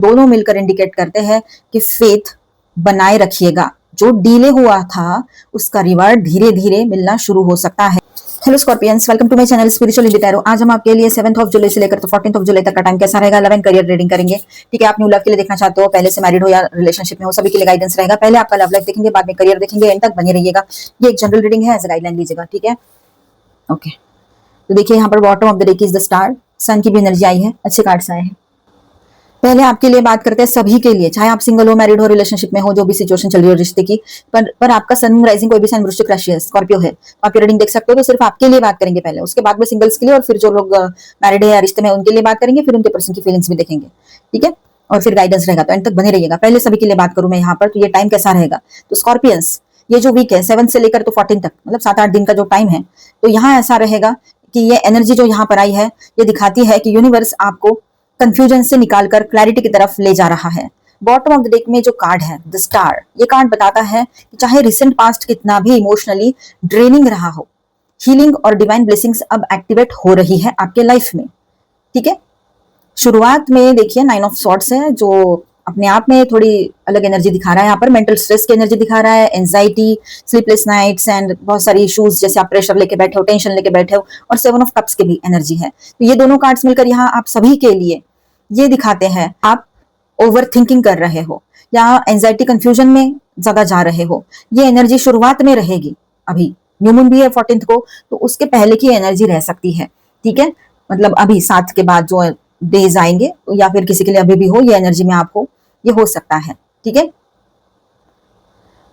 दोनों मिलकर इंडिकेट करते हैं कि फेथ बनाए रखिएगा, जो डिले हुआ था उसका रिवार्ड धीरे धीरे मिलना शुरू हो सकता है। Hello scorpions, welcome to my channel spiritual Hindi tarot. आज हम आपके लिए 7 जुलाई से लेकर तो 14 जुलाई तक का टाइम कैसा रहेगा, लव एंड करियर रीडिंग करेंगे। ठीक है, आप न्यू लव के लिए देखना चाहते हो, पहले से मैरिड हो या रिलेशनशिप में हो, सभी के लिए गाइडेंस रहेगा। पहले आपका लव लाइफ देखेंगे, बाद में करियर देखेंगे, एंड तक बने रहिएगा। ये एक जनरल रीडिंग है, एज गाइडलाइन लीजिएगा। ठीक है, ओके। तो देखिए यहाँ पर bottom of the deck is the star, sun की भी एनर्जी आई है, अच्छे कार्ड्स आए हैं। पहले आपके लिए बात करते हैं सभी के लिए, चाहे आप सिंगल हो, मैरिड हो, रिलेशनशिप में हो, जो भी सिचुएशन चल रही हो रिश्ते की, पर आपका सन राइजिंग कोई भी साइन वृश्चिक राशि है, स्कॉर्पियो है, आप ये रीडिंग देख सकते हो। तो सिर्फ आपके लिए बात करेंगे पहले, उसके बाद में सिंगल्स के लिए, और फिर जो लोग मैरिड है या रिश्ते में उनके लिए बात करेंगे, फिर उनके पर्सन की फीलिंग्स भी देखेंगे। ठीक है, और फिर गाइडेंस रहेगा, तो एंड तक बने रहिएगा। पहले सभी के लिए बात करूं मैं यहाँ पर, तो ये टाइम कैसा रहेगा। तो स्कॉर्पियंस, ये जो वीक है 7 से लेकर तो 14 तक, मतलब 7-8 दिन का जो टाइम है, तो यहाँ ऐसा रहेगा कि ये एनर्जी जो यहाँ पर आई है, ये दिखाती है कि यूनिवर्स आपको कंफ्यूजन से निकालकर क्लैरिटी की तरफ ले जा रहा है। बॉटम ऑफ द डेक में जो कार्ड है द स्टार, ये कार्ड बताता है कि चाहे रिसेंट पास्ट कितना भी इमोशनली ड्रेनिंग रहा हो, हीलिंग और डिवाइन ब्लेसिंग्स अब एक्टिवेट हो रही है आपके लाइफ में। ठीक है, शुरुआत में देखिए 9 ऑफ सॉर्ड्स है, जो अपने आप में थोड़ी अलग एनर्जी दिखा रहा है। यहाँ पर मेंटल स्ट्रेस की एनर्जी दिखा रहा है, एंजाइटी, स्लीपलेस नाइट्स एंड बहुत सारी इश्यूज, जैसे आप प्रेशर लेके बैठे हो, टेंशन लेके बैठे हो, और 7 ऑफ कप्स की भी एनर्जी है। तो ये दोनों कार्ड्स मिलकर यहाँ आप सभी के लिए ये दिखाते हैं आप ओवर थिंकिंग कर रहे हो या एंजाइटी कंफ्यूजन में ज्यादा जा रहे हो। ये एनर्जी शुरुआत में रहेगी, अभी न्यू मून भी है 14 को, तो उसके पहले की एनर्जी रह सकती है। ठीक है, मतलब अभी 7 के बाद जो डेज आएंगे, या फिर किसी के लिए अभी भी हो, ये एनर्जी में आपको ये हो सकता है। ठीक है,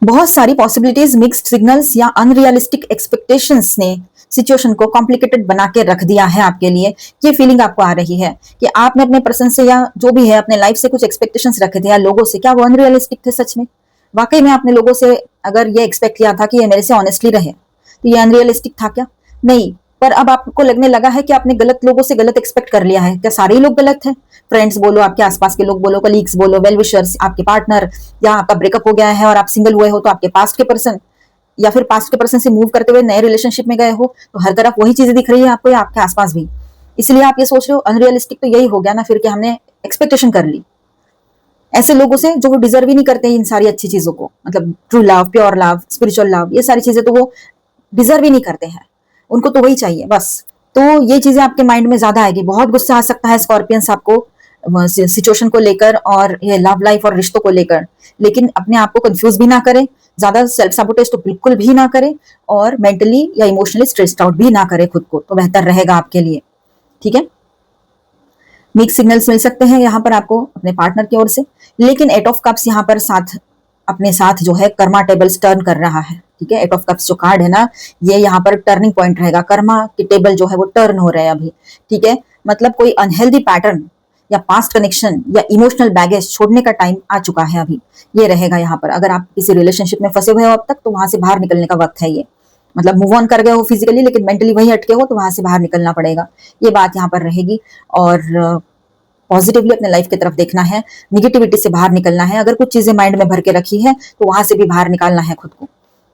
बहुत सारी पॉसिबिलिटीज, मिक्स्ड सिग्नल्स या अनरियलिस्टिक एक्सपेक्टेशंस ने सिचुएशन को कॉम्प्लिकेटेड बना के रख दिया है आपके लिए। ये फीलिंग आपको आ रही है कि आपने अपने पर्सन से या जो भी है अपने लाइफ से कुछ एक्सपेक्टेशंस रखे थे या लोगों से, क्या वो अनरियलिस्टिक थे सच में? वाकई में आपने लोगों से अगर ये एक्सपेक्ट किया था कि ये मेरे से ऑनेस्टली रहे, तो ये अनरियलिस्टिक था क्या? नहीं, पर अब आपको लगने लगा है कि आपने गलत लोगों से गलत एक्सपेक्ट कर लिया है। क्या सारे ही लोग गलत हैं? फ्रेंड्स बोलो, आपके आसपास के लोग बोलो, कलीग्स बोलो, वेल विशर्स, आपके पार्टनर, या आपका ब्रेकअप हो गया है और आप सिंगल हुए हो तो आपके पास्ट के पर्सन, या फिर पास्ट के पर्सन से मूव करते हुए नए रिलेशनशिप में गए हो, तो हर तरफ वही चीजें दिख रही है आपको या आपके आसपास भी, इसलिए आप ये सोच रहे हो अनरियलिस्टिक। तो यही हो गया ना फिर कि हमने एक्सपेक्टेशन कर ली ऐसे लोगों से जो वो डिजर्व ही नहीं करते इन सारी अच्छी चीजों को, मतलब true love, pure love, spiritual love, ये सारी चीजें तो वो डिजर्व ही नहीं करते हैं, उनको तो वही चाहिए बस। तो ये चीजें आपके माइंड में ज्यादा आएगी, बहुत गुस्सा आ सकता है स्कॉर्पियंस आपको सिचुएशन को लेकर और ये लव लाइफ और रिश्तों को लेकर, लेकिन अपने आप को कंफ्यूज भी ना करें, ज्यादा सेल्फ सैबोटेज तो बिल्कुल भी ना करें, और मेंटली या इमोशनली स्ट्रेस्ड आउट भी ना करें खुद को, तो बेहतर रहेगा आपके लिए। ठीक है, मिक्स सिग्नल्स मिल सकते हैं यहाँ पर आपको अपने पार्टनर की ओर से, लेकिन 8 ऑफ कप्स यहाँ पर साथ अपने साथ जो है कर्मा टेबल्स टर्न कर रहा है। ठीक है, 8 ऑफ कप्स जो कार्ड है ना, ये यहाँ पर टर्निंग पॉइंट रहेगा, कर्मा की टेबल जो है वो टर्न हो रहा है अभी। ठीक है, मतलब कोई अनहेल्दी पैटर्न या पास्ट कनेक्शन या इमोशनल बैगेज छोड़ने का टाइम आ चुका है अभी, ये रहेगा यहाँ पर। अगर आप किसी रिलेशनशिप में फंसे हुए हो अब तक, तो वहां से बाहर निकलने का वक्त है ये, मतलब मूव ऑन कर गए हो फिजिकली, लेकिन मेंटली वहीं अटके हो, तो वहां से बाहर निकलना पड़ेगा, ये बात यहाँ पर रहेगी। और पॉजिटिवली अपने लाइफ की तरफ देखना है, निगेटिविटी से बाहर निकलना है। अगर कुछ चीजें माइंड में भर के रखी है तो वहां से भी बाहर निकालना है खुद को।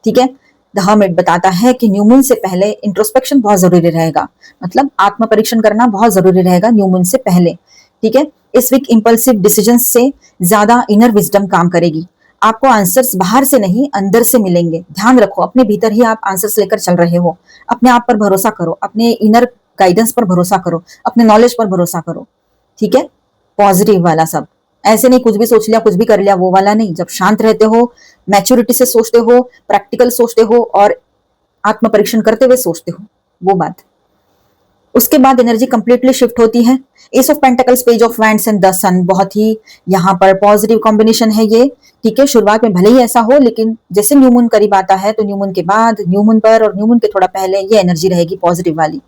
ठीक है, द हर्मिट बताता है कि न्यू मून से पहले इंट्रोस्पेक्शन बहुत जरूरी रहेगा, मतलब आत्म परीक्षण करना बहुत जरूरी रहेगा न्यू मून से पहले। ठीक है, इस वीक इंपल्सिव डिसीजन से ज्यादा इनर विजडम काम करेगी, आपको आंसर्स बाहर से नहीं अंदर से मिलेंगे। ध्यान रखो, अपने भीतर ही आप आंसर्स लेकर चल रहे हो, अपने आप पर भरोसा करो, अपने इनर गाइडेंस पर भरोसा करो, अपने नॉलेज पर भरोसा करो। ठीक है, पॉजिटिव वाला सब, ऐसे नहीं कुछ भी सोच लिया कुछ भी कर लिया, वो वाला नहीं। जब शांत रहते हो, मैच्योरिटी से सोचते हो, प्रैक्टिकल सोचते हो और आत्म परीक्षण करते हुए सोचते हो, वो बात। उसके बाद एनर्जी कंप्लीटली शिफ्ट होती है। Ace of pentacles, page of wands and the sun, बहुत ही यहाँ पर पॉजिटिव कॉम्बिनेशन है ये। ठीक है, शुरुआत में भले ही ऐसा हो, लेकिन जैसे न्यू मून करीब आता है तो न्यू मून के बाद, न्यू मून पर और न्यू मून के थोड़ा पहले ये एनर्जी रहेगी पॉजिटिव वाली।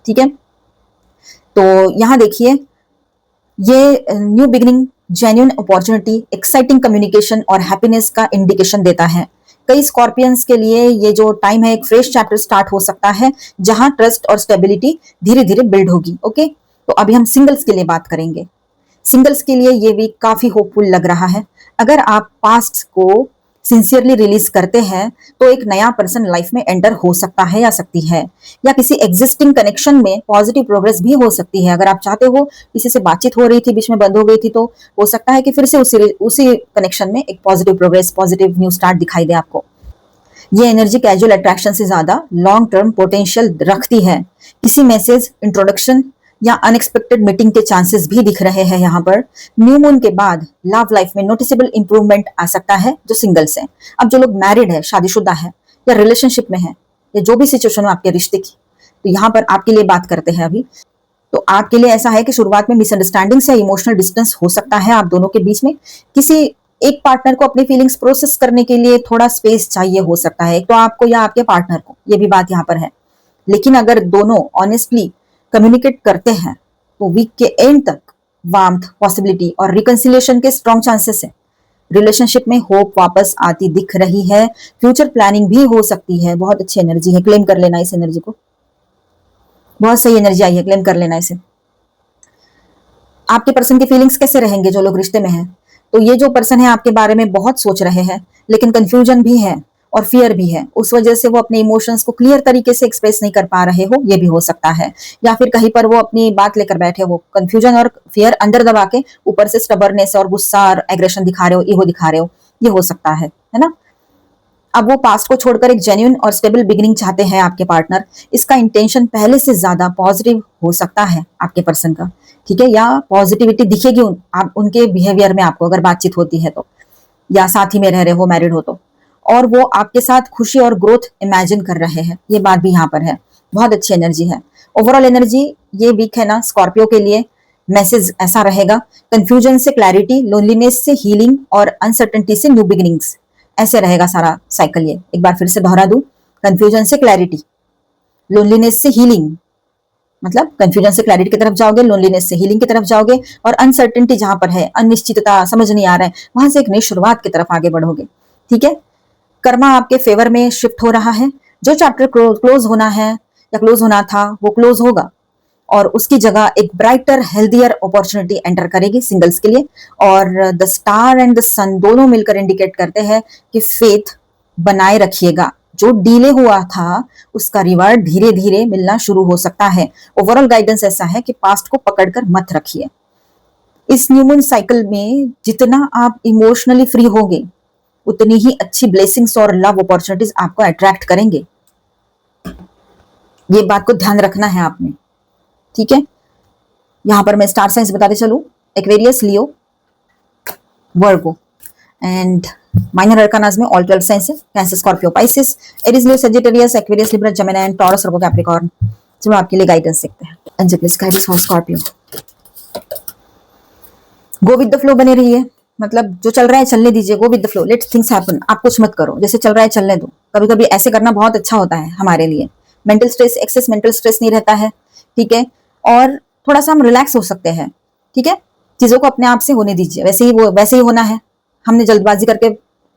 ठीक है, तो यहाँ देखिए, ये new beginning, genuine opportunity, exciting communication और हैप्पीनेस का इंडिकेशन देता है। कई स्कॉर्पियंस के लिए ये जो टाइम है, एक फ्रेश चैप्टर स्टार्ट हो सकता है, जहां ट्रस्ट और स्टेबिलिटी धीरे धीरे बिल्ड होगी। ओके, तो अभी हम सिंगल्स के लिए बात करेंगे। सिंगल्स के लिए ये वीक काफी होपफुल लग रहा है। अगर आप पास्ट को सिंसियरली रिलीज करते हैं तो एक नया पर्सन लाइफ में एंटर हो सकता है या सकती है, या किसी एग्जिस्टिंग कनेक्शन में पॉजिटिव प्रोग्रेस भी हो सकती है। अगर आप चाहते हो, किसी से बातचीत हो रही थी बीच में बंद हो गई थी, तो हो सकता है कि फिर से उसी कनेक्शन में एक positive progress, positive new start दिखाई दे आपको। ये एनर्जी कैजुअल अट्रैक्शन से ज्यादा लॉन्ग टर्म पोटेंशियल रखती है। किसी मैसेज, इंट्रोडक्शन या अनएक्सपेक्टेड मीटिंग के चांसेस भी दिख रहे हैं यहाँ पर। न्यू मून के बाद लव लाइफ में नोटिसेबल इंप्रूवमेंट आ सकता है जो सिंगल्स हैं। अब जो लोग मैरिड है, शादीशुदा है या रिलेशनशिप में है, या जो भी सिचुएशन हो आपके रिश्ते की, तो यहाँ पर आपके लिए बात करते हैं अभी। तो आपके लिए ऐसा है कि शुरुआत में मिसअंडरस्टैंडिंग्स या इमोशनल डिस्टेंस हो सकता है आप दोनों के बीच में। किसी एक पार्टनर को अपनी फीलिंग्स प्रोसेस करने के लिए थोड़ा स्पेस चाहिए हो सकता है, तो आपको या आपके पार्टनर को, ये भी बात यहाँ पर है। लेकिन अगर दोनों ऑनेस्टली कम्युनिकेट करते हैं तो वीक के एंड तक वार्मथ, पॉसिबिलिटी और रिकंसिलिएशन के स्ट्रॉन्ग चांसेस है। रिलेशनशिप में होप वापस आती दिख रही है। फ्यूचर प्लानिंग भी हो सकती है। बहुत अच्छी एनर्जी है, क्लेम कर लेना इस एनर्जी को। बहुत सही एनर्जी आई है, क्लेम कर लेना इसे। आपके पर्सन की फीलिंग्स कैसे रहेंगे जो लोग रिश्ते में हैं? तो ये जो पर्सन है आपके बारे में बहुत सोच रहे हैं, लेकिन कंफ्यूजन भी है और फियर भी है। उस वजह से वो अपने इमोशंस को क्लियर तरीके से एक्सप्रेस नहीं कर पा रहे हो, ये भी हो सकता है। या फिर कहीं पर वो अपनी बात लेकर बैठे हो, कंफ्यूजन और फियर अंदर दबा के ऊपर से स्टबर्नेस और गुस्सा और एग्रेशन दिखा रहे हो, ईगो दिखा रहे हो, ये हो सकता है ना। अब वो पास्ट को छोड़कर एक जेन्युइन और स्टेबल बिगिनिंग चाहते हैं आपके पार्टनर। इसका इंटेंशन पहले से ज्यादा पॉजिटिव हो सकता है आपके पर्सन का, ठीक है, या पॉजिटिविटी दिखेगी आप उनके बिहेवियर में आपको, अगर बातचीत होती है तो, या साथ ही में रह रहे हो, मैरिड हो तो। और वो आपके साथ खुशी और ग्रोथ इमेजिन कर रहे हैं, ये बात भी यहाँ पर है। बहुत अच्छी एनर्जी है। ओवरऑल एनर्जी ये वीक है ना स्कॉर्पियो के लिए, मैसेज ऐसा रहेगा, कंफ्यूजन से क्लैरिटी, लोनलीनेस से हीलिंग और अनसर्टेनिटी से न्यू बिगिनिंग्स। ऐसे रहेगा सारा साइकिल। ये एक बार फिर से दोहरा दूं, कंफ्यूजन से क्लैरिटी, लोनलीनेस से हीलिंग, मतलब कंफ्यूजन से क्लैरिटी की तरफ जाओगे, लोनलीनेस से हीलिंग की तरफ जाओगे, और अनसर्टेनिटी जहां पर है, अनिश्चितता, समझ नहीं आ रहा है, वहां से एक नई शुरुआत की तरफ आगे बढ़ोगे, ठीक है। कर्मा आपके फेवर में शिफ्ट हो रहा है। जो चैप्टर क्लोज होना है या क्लोज होना था वो क्लोज होगा, और उसकी जगह एक ब्राइटर हेल्दियर अपॉर्चुनिटी एंटर करेगी सिंगल्स के लिए। और द स्टार एंड द सन दोनों मिलकर इंडिकेट करते हैं कि फेथ बनाए रखिएगा। जो डिले हुआ था उसका रिवार्ड धीरे धीरे मिलना शुरू हो सकता है। ओवरऑल गाइडेंस ऐसा है कि पास्ट को पकड़कर मत रखिए। इस न्यू मून साइकिल में जितना आप इमोशनली फ्री होगे, उतनी ही अच्छी ब्लेसिंग्स और लव अपॉर्चुनिटीज आपको अट्रैक्ट करेंगे। ये बात को ध्यान रखना है आपने, ठीक है। यहां पर मैं स्टार साइंस बताते चलूं, Aquarius, Leo, Virgo, and minor arcanas में ऑल 12 साइंस है, Cancer, Scorpio, Pisces, Aries, Leo, Sagittarius, Aquarius, Libra, Gemini and Taurus, Virgo, Capricorn. चलो आपके लिए गाइडेंस देखते हैं। Angel please guide us for Scorpio. Go with the flow बने रहिए, मतलब जो चल रहा है चलने दीजिए, go with the flow, let things happen. आप कुछ मत करो, जैसे चल रहा है चलने दो। कभी कभी ऐसे करना बहुत अच्छा होता है हमारे लिए। Mental stress, excess mental stress नहीं रहता है, ठीक है, और थोड़ा सा हम रिलैक्स हो सकते हैं, ठीक है। चीजों को अपने आप से होने दीजिए, वैसे ही होना है। हमने जल्दबाजी करके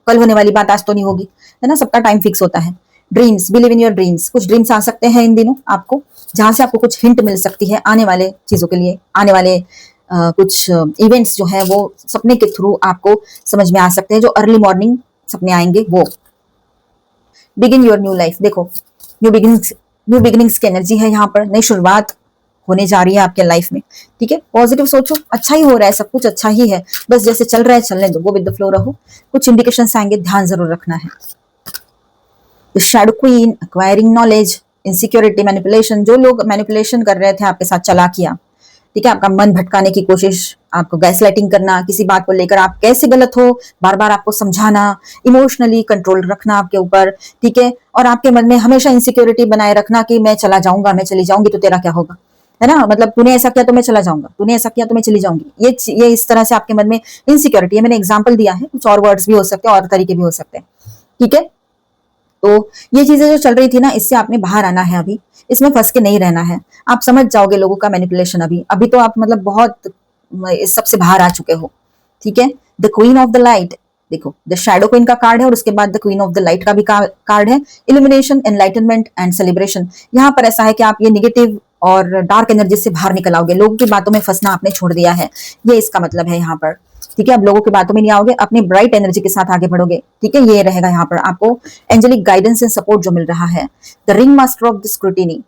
कल होने वाली बात आज तो नहीं होगी, है ना, सबका टाइम फिक्स होता है। Dreams, believe in your dreams. कुछ ड्रीम्स आ सकते हैं इन दिनों आपको, जहां से आपको कुछ हिंट मिल सकती है आने वाले चीजों के लिए। आने वाले कुछ इवेंट्स जो है वो सपने के थ्रू आपको समझ में आ सकते हैं। जो अर्ली मॉर्निंग सपने आएंगे वो। बिगिन योर न्यू लाइफ, देखो न्यू बिगिनिंग्स की एनर्जी है यहाँ पर। नई शुरुआत होने जा रही है आपके लाइफ में, ठीक है। पॉजिटिव सोचो, अच्छा ही हो रहा है, सब कुछ अच्छा ही है, बस जैसे चल रहा है चलने दो, गो विद द फ्लो रहो। कुछ इंडिकेशंस आएंगे, ध्यान जरूर रखना है। Shadow queen, acquiring knowledge, insecurity, manipulation. जो लोग मैनिपुलेशन कर रहे थे आपके साथ, चालाकियां, ठीक है, आपका मन भटकाने की कोशिश, आपको गैसलाइटिंग करना, किसी बात को लेकर आप कैसे गलत हो, बार बार आपको समझाना, इमोशनली कंट्रोल रखना आपके ऊपर, ठीक है, और आपके मन में हमेशा इनसिक्योरिटी बनाए रखना कि मैं चला जाऊंगा, मैं चली जाऊंगी तो तेरा क्या होगा, है ना, मतलब तूने ऐसा किया तो मैं चला जाऊंगा, तूने ऐसा किया तो मैं चली जाऊंगी। ये इस तरह से आपके मन में इनसिक्योरिटी है। मैंने एग्जाम्पल दिया है, कुछ और वर्ड्स भी हो सकते हैं और तरीके भी हो सकते हैं, ठीक है। तो ये चीजें जो चल रही थी ना, इससे आपने बाहर आना है। अभी इसमें फंस के नहीं रहना है। आप समझ जाओगे लोगों का मैनिपुलेशन। अभी तो आप मतलब बहुत इस सबसे बाहर आ चुके हो, ठीक है। The queen of the light, देखो द शैडो क्वीन का कार्ड है और उसके बाद the queen of the light का भी कार्ड है। Illumination, enlightenment and celebration. यहाँ पर ऐसा है कि आप ये निगेटिव और डार्क एनर्जी से बाहर निकल आओगे। लोगों की बातों में फंसना आपने छोड़ दिया है, ये इसका मतलब है यहाँ पर, ठीक है, अब लोगों की बातों में नहीं आओगे, अपनी ब्राइट एनर्जी के साथ आगे बढ़ोगे। ठीक है, ये रहेगा यहाँ पर आपको एंजेलिक गाइडेंस एंड सपोर्ट जो मिल रहा है। The ringmaster of the scrutiny,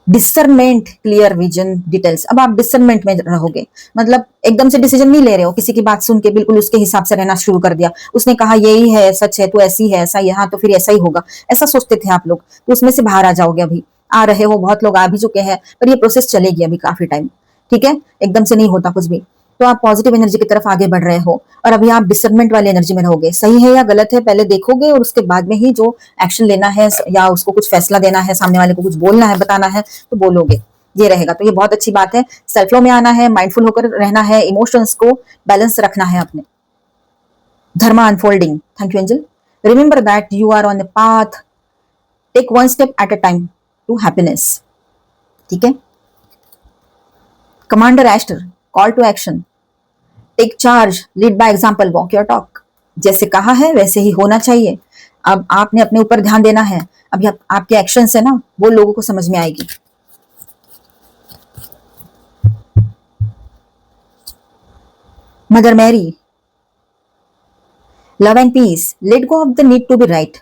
discernment, clear vision, details. अब आप डिसरमेंट में रहोगे, मतलब एकदम से डिसीजन नहीं ले रहे हो, किसी की बात सुन के बिल्कुल उसके हिसाब से रहना शुरू कर दिया, उसने कहा यही है, सच है तो ऐसी है, ऐसा यहाँ तो फिर ऐसा ही होगा, ऐसा सोचते थे आप लोग, तो उसमें से बाहर आ जाओगे। अभी आ रहे हो, बहुत लोग आ भी चुके हैं, पर ये प्रोसेस चलेगी अभी काफी टाइम। ठीक है, एकदम से नहीं होता कुछ भी। तो आप पॉजिटिव एनर्जी की तरफ आगे बढ़ रहे हो, और अभी आप डिसर्नमेंट वाली एनर्जी में रहोगे। सही है या गलत है पहले देखोगे, और उसके बाद में ही जो एक्शन लेना है या उसको कुछ फैसला देना है, सामने वाले को कुछ बोलना है, बताना है, तो बोलोगे। ये रहेगा, तो ये बहुत अच्छी बात है। सेल्फ फ्लो में आना है, माइंडफुल होकर रहना है, इमोशंस को बैलेंस रखना है अपने। Dharma unfolding, thank you angel. Remember that you are on the path, take one step at a time to happiness. ठीक है, commander Esther, call to action, take charge, lead by example, walk your talk. जैसे कहा है वैसे ही होना चाहिए। अब आपने अपने ऊपर ध्यान देना है। अभी आपके एक्शन से ना वो लोगों को समझ में आएगी। Mother Mary, love and peace, let go of the need to be right,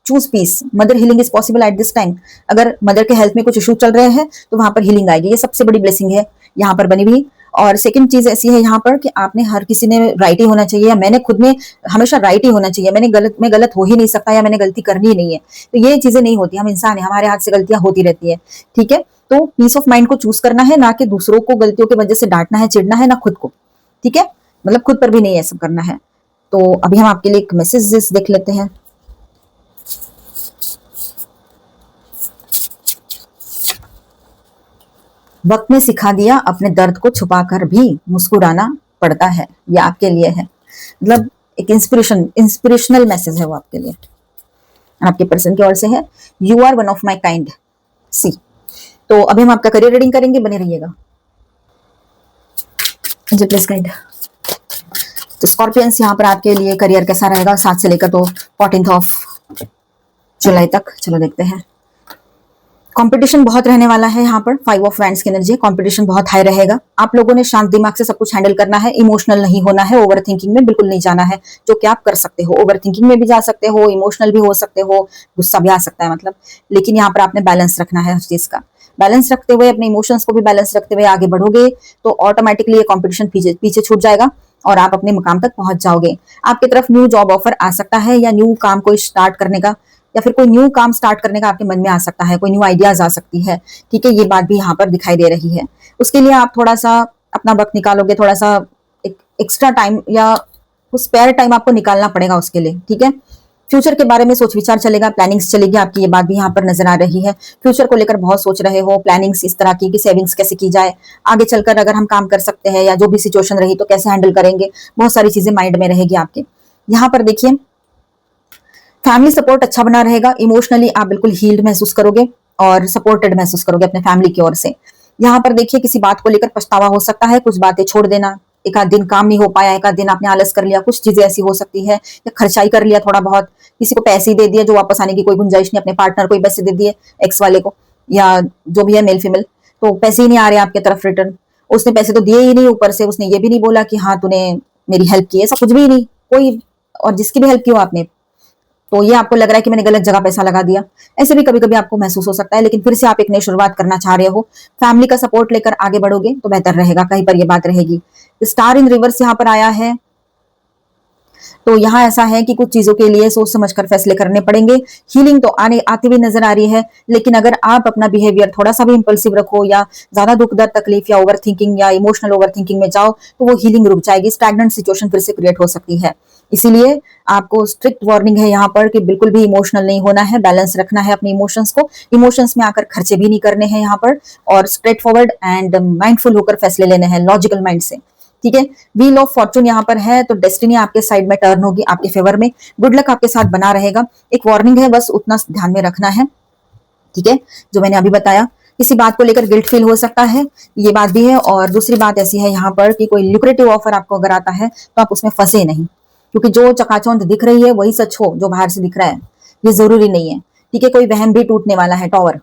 choose peace, mother healing is possible at this time. अगर मदर के हेल्थ में कुछ इशू चल रहे हैं तो वहां पर हीलिंग आएगी, ये सबसे बड़ी ब्लेसिंग है यहाँ पर बनी हुई। और सेकंड चीज ऐसी है यहाँ पर कि आपने, हर किसी ने राइट ही होना चाहिए, या मैंने खुद में हमेशा राइट ही होना चाहिए, मैं गलत हो ही नहीं सकता, या मैंने गलती करनी ही नहीं है, तो ये चीजें नहीं होती। हम इंसान है, हमारे हाथ से गलतियां होती रहती है। ठीक है, तो पीस ऑफ माइंड को चूज करना है, ना कि दूसरों को गलतियों की वजह से डांटना है, चिढ़ना है, ना खुद को। ठीक है, मतलब खुद पर भी नहीं ऐसा करना है। तो अभी हम आपके लिए एक मैसेज देख लेते हैं। वक्त ने सिखा दिया, अपने दर्द को छुपाकर भी मुस्कुराना पड़ता है। ये आपके लिए है, मतलब एक इंस्पिरेशनल मैसेज है वो आपके लिए, आपके पर्सन की ओर से है। You are one of my kind see. तो अभी हम आपका करियर रीडिंग करेंगे, बने रहिएगा। जी प्लीज गाइड। तो स्कॉर्पियंस, यहाँ पर आपके लिए करियर कैसा रहेगा 7 से लेकर तो 14 ऑफ जुलाई तक। चलो देखते हैं। कंपटीशन बहुत रहने वाला है यहाँ पर। 5 ऑफ वैंड्स की एनर्जी, कंपटीशन बहुत हाई रहेगा। आप लोगों ने शांत दिमाग से सब कुछ हैंडल करना है, इमोशनल नहीं होना है, ओवर थिंकिंग में बिल्कुल नहीं जाना है, जो कि आप कर सकते हो। ओवर थिंकिंग में भी जा सकते हो, इमोशनल भी हो सकते हो, गुस्सा भी आ सकता है मतलब, लेकिन यहाँ पर आपने बैलेंस रखना है हर चीज का। बैलेंस रखते हुए, अपने इमोशंस को भी बैलेंस रखते हुए आगे बढ़ोगे तो ऑटोमेटिकली ये कॉम्पिटिशन पीछे छूट जाएगा और आप अपने मुकाम तक पहुंच जाओगे। आपकी तरफ न्यू जॉब ऑफर आ सकता है, या न्यू काम को स्टार्ट करने का, या फिर कोई न्यू काम स्टार्ट करने का आपके मन में आ सकता है, कोई न्यू आइडियाज आ सकती है। ठीक है, ये बात भी यहाँ पर दिखाई दे रही है। उसके लिए आप थोड़ा सा अपना वक्त निकालोगे, थोड़ा सा एक एक्स्ट्रा टाइम या स्पेयर टाइम आपको निकालना पड़ेगा उसके लिए। ठीक है, फ्यूचर के बारे में सोच विचार चलेगा, प्लानिंग्स चलेगी आपकी, ये बात भी यहाँ पर नजर आ रही है। फ्यूचर को लेकर बहुत सोच रहे हो, प्लानिंग्स इस तरह की कि सेविंग्स कैसे की जाए, आगे चलकर अगर हम काम कर सकते हैं या जो भी सिचुएशन रही तो कैसे हैंडल करेंगे, बहुत सारी चीजें माइंड में रहेगी आपके। यहाँ पर देखिए, फैमिली सपोर्ट अच्छा बना रहेगा। इमोशनली आप बिल्कुल हील्ड महसूस करोगे और सपोर्टेड महसूस करोगे अपने फैमिली की ओर से। यहाँ पर देखिए, किसी बात को लेकर पछतावा हो सकता है, कुछ बातें छोड़ देना, एक आध दिन काम नहीं हो पाया, एक आध दिन आपने आलस कर लिया, कुछ चीजें ऐसी हो सकती है, या खर्चाई कर लिया थोड़ा बहुत, किसी को पैसे ही दे दिया जो वापस आने की कोई गुंजाइश नहीं, अपने पार्टनर को ही पैसे दे दिए, एक्स वाले को, या जो भी है मेल फीमेल, तो पैसे ही नहीं आ रहे आपके तरफ रिटर्न। उसने पैसे तो दिए ही नहीं, ऊपर से उसने ये भी नहीं बोला कि हाँ तूने मेरी हेल्प की, ऐसा कुछ भी नहीं कोई, और जिसकी भी हेल्प की हो आपने, तो ये आपको लग रहा है कि मैंने गलत जगह पैसा लगा दिया, ऐसे भी कभी कभी आपको महसूस हो सकता है। लेकिन फिर से आप एक नई शुरुआत करना चाह रहे हो, फैमिली का सपोर्ट लेकर आगे बढ़ोगे तो बेहतर रहेगा, कहीं पर ये बात रहेगी। स्टार इन रिवर्स यहाँ पर आया है, तो यहाँ ऐसा है कि कुछ चीजों के लिए सोच समझकर फैसले करने पड़ेंगे। हीलिंग तो आती हुई नजर आ रही है, लेकिन अगर आप अपना बिहेवियर थोड़ा सा भी इंपल्सिव रखो, या ज्यादा दुख दर्द तकलीफ या ओवर थिंकिंग या इमोशनल ओवर थिंकिंग में जाओ, तो वो हीलिंग रुक जाएगी, स्टैग्नेंट सिचुएशन फिर से क्रिएट हो सकती है। इसीलिए आपको स्ट्रिक्ट वार्निंग है यहाँ पर कि बिल्कुल भी इमोशनल नहीं होना है, बैलेंस रखना है अपने इमोशंस को, इमोशंस में आकर खर्चे भी नहीं करने हैं यहाँ पर, और स्ट्रेट फॉरवर्ड एंड माइंडफुल होकर फैसले लेने हैं लॉजिकल माइंड से। ठीक है, व्हील ऑफ फॉर्चून यहाँ पर है, तो डेस्टिनी आपके साइड में टर्न होगी, आपके फेवर में, गुड लक आपके साथ बना रहेगा। एक वार्निंग है, बस उतना ध्यान में रखना है। ठीक है, जो मैंने अभी बताया, किसी बात को लेकर गिल्ट फील हो सकता है, ये बात भी है। और दूसरी बात ऐसी है यहाँ पर कि कोई ल्यूक्रेटिव ऑफर आपको अगर आता है तो आप उसमें फंसे नहीं, क्योंकि जो चकाचौंध दिख रही है वही सच हो, जो बाहर से दिख रहा है ये जरूरी नहीं है। ठीक है, कोई वहम भी टूटने वाला है, टॉवर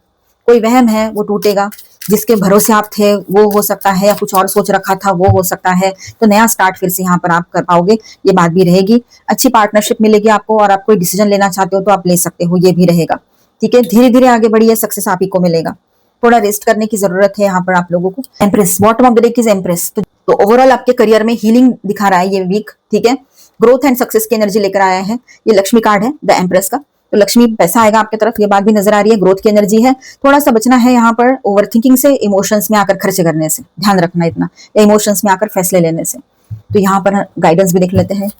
कोई वहम है वो टूटेगा, जिसके भरोसे आप थे वो हो सकता है, या कुछ और सोच रखा था वो हो सकता है। तो नया स्टार्ट फिर से यहाँ पर आप कर पाओगे, ये बात भी रहेगी। अच्छी पार्टनरशिप मिलेगी आपको, और आप कोई डिसीजन लेना चाहते हो तो आप ले सकते हो, ये भी रहेगा। ठीक है, धीरे धीरे आगे बढ़िए, सक्सेस आप ही को मिलेगा। थोड़ा रेस्ट करने की जरूरत है यहाँ पर आप लोगों को। Empress, bottom of the deck is empress. तो ओवरऑल आपके करियर में हीलिंग दिखा रहा है ये वीक। ठीक है, ग्रोथ एंड सक्सेस की एनर्जी लेकर आया है। ये लक्ष्मी कार्ड है द एम्प्रेस का, तो लक्ष्मी पैसा आएगा आपकी तरफ, ये बात भी नजर आ रही है। ग्रोथ की एनर्जी है। थोड़ा सा बचना है यहाँ पर ओवर थिंकिंग से, इमोशंस में आकर खर्च करने से, ध्यान रखना इतना, या इमोशंस में आकर फैसले लेने से। तो यहाँ पर गाइडेंस भी देख लेते हैं।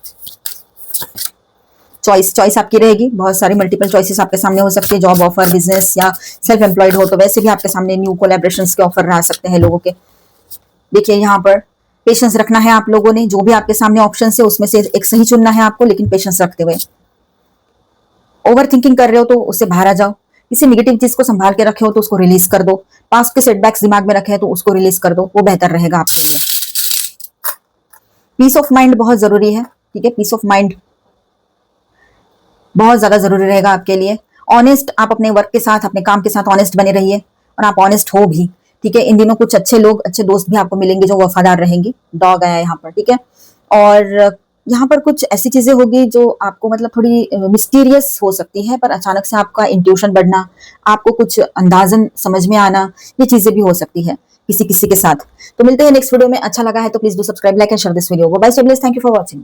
चॉइस आपकी रहेगी, बहुत सारी मल्टीपल चॉइसेस आपके सामने हो सकती है। जॉब ऑफर, बिजनेस या सेल्फ एम्प्लॉयड हो तो वैसे भी आपके सामने न्यू कोलैबोरेशंस के ऑफर आ सकते हैं लोगों के। देखिए यहाँ पर पेशेंस रखना है आप लोगों ने, जो भी आपके सामने ऑप्शन है उसमें से एक सही चुनना है आपको, लेकिन पेशेंस रखते हुए। ओवर थिंकिंग कर रहे हो तो उससे बाहर आ जाओ। किसी नेगेटिव चीज को संभाल के रखे हो तो उसको रिलीज कर दो। पास्ट के सेटबैक्स दिमाग में रखे हैं तो उसको रिलीज कर दो, वो बेहतर रहेगा आपके लिए। पीस ऑफ माइंड बहुत जरूरी है। ठीक है, पीस ऑफ माइंड बहुत ज्यादा जरूरी रहेगा आपके लिए। ऑनेस्ट आप अपने वर्क के साथ, अपने काम के साथ ऑनेस्ट बने रहिए, और आप ऑनेस्ट हो भी। ठीक है, इन दिनों कुछ अच्छे लोग, अच्छे दोस्त भी आपको मिलेंगे जो वफादार रहेंगे। डॉग आया यहाँ पर। ठीक है, और यहाँ पर कुछ ऐसी चीजें होगी जो आपको मतलब थोड़ी मिस्टीरियस हो सकती है, पर अचानक से आपका इंट्यूशन बढ़ना, आपको कुछ अंदाजन समझ में आना, ये चीजें भी हो सकती है किसी किसी के साथ। तो मिलते हैं नेक्स्ट वीडियो में। अच्छा लगा है तो please do subscribe, like and share this video. Bye, thank you for watching.